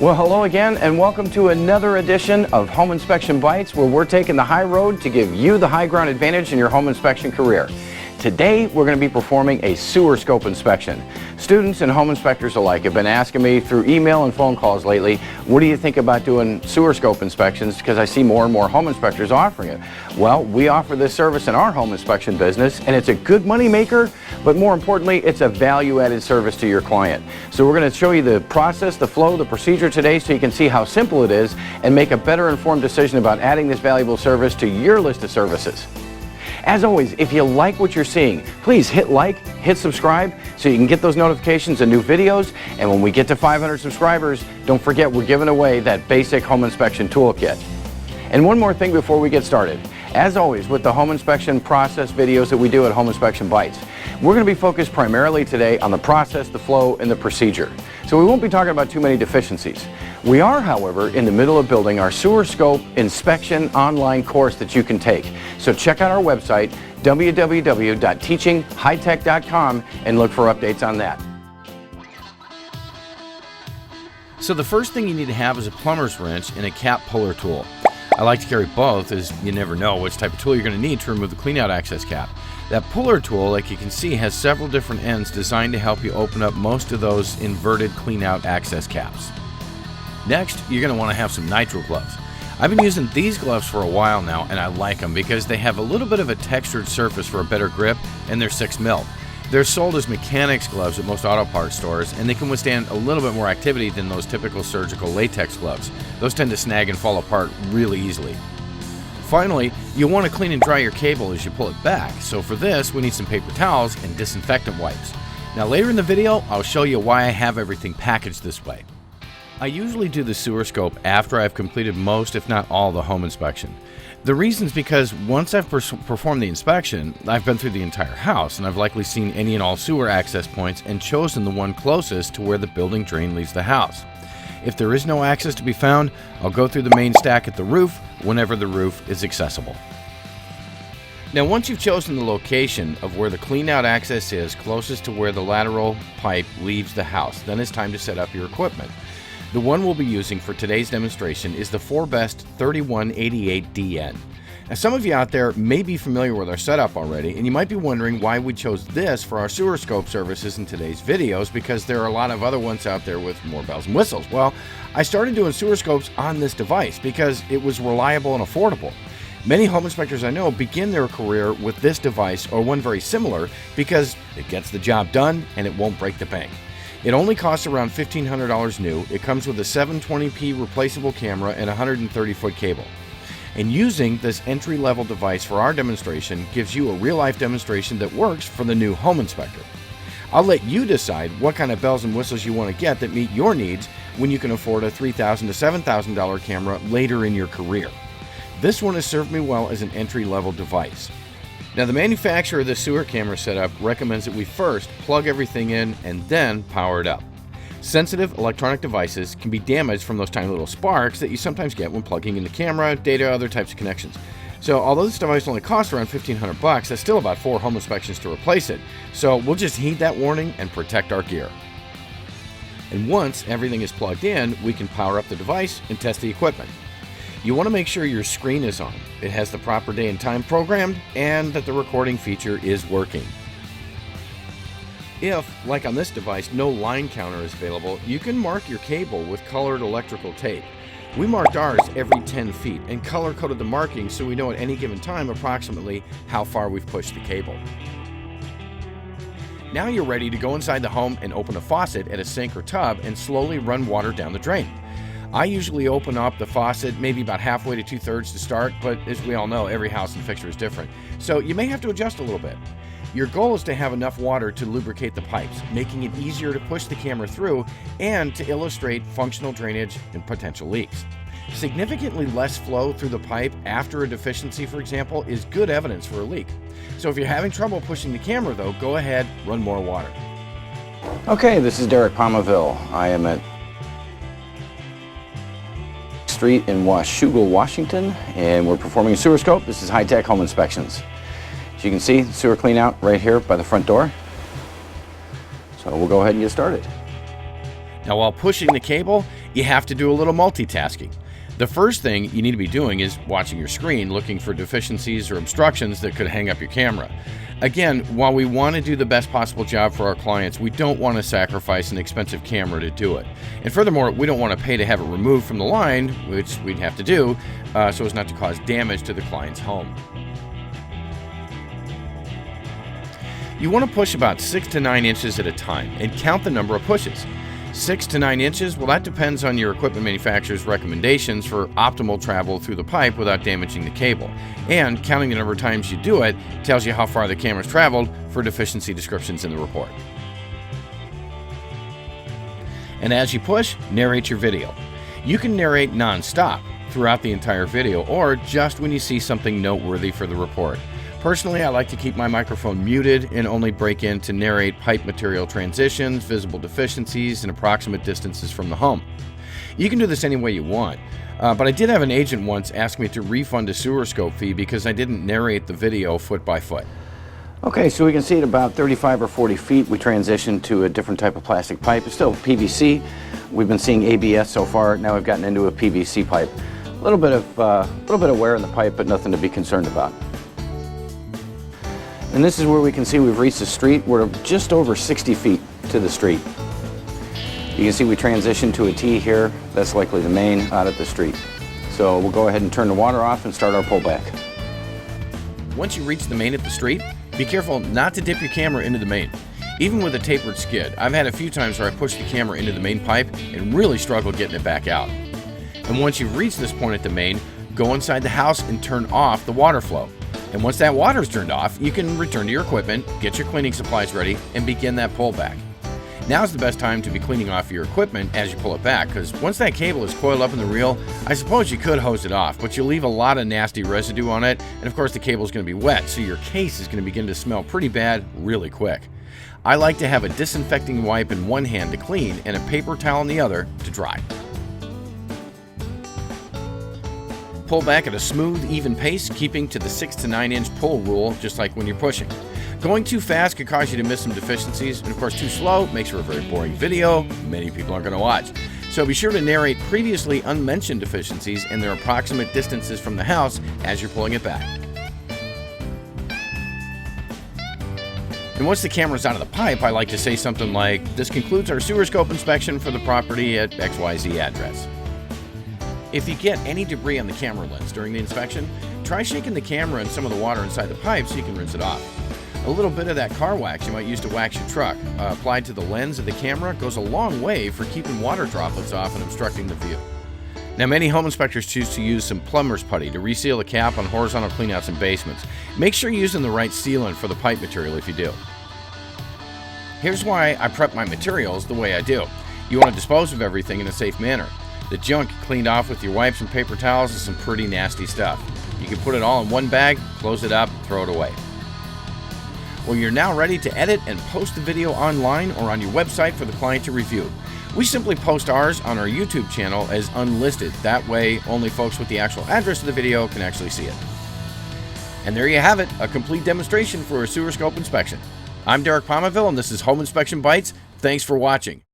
Well, hello again, and welcome to another edition of Home Inspection Bytes, where we're taking the high road to give you the high ground advantage in your home inspection career. Today, we're going to be performing a sewer scope inspection. Students and home inspectors alike have been asking me through email and phone calls lately, what do you think about doing sewer scope inspections? Because I see more and more home inspectors offering it. Well, we offer this service in our home inspection business, and it's a good money maker, but more importantly, it's a value-added service to your client. So we're going to show you the process, the flow, the procedure today so you can see how simple it is and make a better informed decision about adding this valuable service to your list of services. As always, if you like what you're seeing, please hit like, hit subscribe so you can get those notifications of new videos. And when we get to 500 subscribers, don't forget we're giving away that basic home inspection toolkit. And one more thing before we get started. As always, with the home inspection process videos that we do at Home Inspection Bytes, we're going to be focused primarily today on the process, the flow, and the procedure. So we won't be talking about too many deficiencies. We are, however, in the middle of building our sewer scope inspection online course that you can take. So check out our website, www.teachinghightech.com, and look for updates on that. So the first thing you need to have is a plumber's wrench and a cap puller tool. I like to carry both, as you never know which type of tool you're going to need to remove the cleanout access cap. That puller tool, like you can see, has several different ends designed to help you open up most of those inverted cleanout access caps. Next, you're going to want to have some nitro gloves. I've been using these gloves for a while now, and I like them because they have a little bit of a textured surface for a better grip, and they're 6mm. They're sold as mechanics gloves at most auto parts stores, and they can withstand a little bit more activity than those typical surgical latex gloves. Those tend to snag and fall apart really easily. Finally, you'll want to clean and dry your cable as you pull it back, so for this we need some paper towels and disinfectant wipes. Now later in the video, I'll show you why I have everything packaged this way. I usually do the sewer scope after I've completed most, if not all, the home inspection. The reason is because once I've performed the inspection, I've been through the entire house and I've likely seen any and all sewer access points and chosen the one closest to where the building drain leaves the house. If there is no access to be found, I'll go through the main stack at the roof whenever the roof is accessible. Now once you've chosen the location of where the cleanout access is closest to where the lateral pipe leaves the house, then it's time to set up your equipment. The one we'll be using for today's demonstration is the 4Best 3188DN. Now some of you out there may be familiar with our setup already, and you might be wondering why we chose this for our sewer scope services in today's videos, because there are a lot of other ones out there with more bells and whistles. Well, I started doing sewer scopes on this device because it was reliable and affordable. Many home inspectors I know begin their career with this device or one very similar because it gets the job done and it won't break the bank. It only costs around $1,500 new. It comes with a 720p replaceable camera and a 130-foot cable. And using this entry-level device for our demonstration gives you a real-life demonstration that works for the new home inspector. I'll let you decide what kind of bells and whistles you want to get that meet your needs when you can afford a $3,000 to $7,000 camera later in your career. This one has served me well as an entry-level device. Now the manufacturer of the sewer camera setup recommends that we first plug everything in and then power it up. Sensitive electronic devices can be damaged from those tiny little sparks that you sometimes get when plugging in the camera, data, other types of connections. So although this device only costs around $1,500, that's still about 4 home inspections to replace it. So we'll just heed that warning and protect our gear. And once everything is plugged in, we can power up the device and test the equipment. You want to make sure your screen is on, it has the proper day and time programmed, and that the recording feature is working. If, like on this device, no line counter is available, you can mark your cable with colored electrical tape. We marked ours every 10 feet and color-coded the markings so we know at any given time approximately how far we've pushed the cable. Now you're ready to go inside the home and open a faucet at a sink or tub and slowly run water down the drain. I usually open up the faucet maybe about halfway to 2/3 to start, but as we all know, every house and fixture is different. So you may have to adjust a little bit. Your goal is to have enough water to lubricate the pipes, making it easier to push the camera through and to illustrate functional drainage and potential leaks. Significantly less flow through the pipe after a deficiency, for example, is good evidence for a leak. So if you're having trouble pushing the camera though, go ahead, run more water. Okay, this is Derek Palmaville. I am at Street in Washougal, Washington, and we're performing a sewer scope. This is high-tech home inspections. As you can see, sewer clean out right here by the front door. So we'll go ahead and get started. Now while pushing the cable, you have to do a little multitasking. The first thing you need to be doing is watching your screen, looking for deficiencies or obstructions that could hang up your camera. Again, while we want to do the best possible job for our clients, we don't want to sacrifice an expensive camera to do it. And furthermore, we don't want to pay to have it removed from the line, which we'd have to do, so as not to cause damage to the client's home. You want to push about 6 to 9 inches at a time and count the number of pushes. 6 to 9 inches, well, that depends on your equipment manufacturer's recommendations for optimal travel through the pipe without damaging the cable. And counting the number of times you do it tells you how far the camera's traveled for deficiency descriptions in the report. And as you push, narrate your video. You can narrate non-stop throughout the entire video or just when you see something noteworthy for the report. Personally, I like to keep my microphone muted and only break in to narrate pipe material transitions, visible deficiencies, and approximate distances from the home. You can do this any way you want, but I did have an agent once ask me to refund a sewer scope fee because I didn't narrate the video foot by foot. Okay, so we can see at about 35 or 40 feet, we transitioned to a different type of plastic pipe. It's still PVC. We've been seeing ABS so far. Now we've gotten into a PVC pipe. A little bit of wear in the pipe, but nothing to be concerned about. And this is where we can see we've reached the street. We're just over 60 feet to the street. You can see we transitioned to a T here. That's likely the main out at the street. So we'll go ahead and turn the water off and start our pullback. Once you reach the main at the street, be careful not to dip your camera into the main. Even with a tapered skid, I've had a few times where I pushed the camera into the main pipe and really struggled getting it back out. And once you've reached this point at the main, go inside the house and turn off the water flow. And once that water's turned off, you can return to your equipment, get your cleaning supplies ready, and begin that pullback. Now's the best time to be cleaning off your equipment as you pull it back, because once that cable is coiled up in the reel, I suppose you could hose it off, but you'll leave a lot of nasty residue on it, and of course the cable's going to be wet, so your case is going to begin to smell pretty bad really quick. I like to have a disinfecting wipe in one hand to clean and a paper towel in the other to dry. Pull back at a smooth, even pace, keeping to the 6 to 9 inch pull rule, just like when you're pushing. Going too fast could cause you to miss some deficiencies, and of course too slow makes for a very boring video many people aren't going to watch. So be sure to narrate previously unmentioned deficiencies and their approximate distances from the house as you're pulling it back. And once the camera's out of the pipe, I like to say something like, "This concludes our sewer scope inspection for the property at XYZ address." If you get any debris on the camera lens during the inspection, try shaking the camera and some of the water inside the pipe so you can rinse it off. A little bit of that car wax you might use to wax your truck, applied to the lens of the camera, goes a long way for keeping water droplets off and obstructing the view. Now, many home inspectors choose to use some plumber's putty to reseal the cap on horizontal cleanouts and basements. Make sure you're using the right sealant for the pipe material if you do. Here's why I prep my materials the way I do. You want to dispose of everything in a safe manner. The junk cleaned off with your wipes and paper towels is some pretty nasty stuff. You can put it all in one bag, close it up, throw it away. Well, you're now ready to edit and post the video online or on your website for the client to review. We simply post ours on our YouTube channel as unlisted. That way, only folks with the actual address of the video can actually see it. And there you have it, a complete demonstration for a sewer scope inspection. I'm Derek Palmaville, and this is Home Inspection Bytes. Thanks for watching.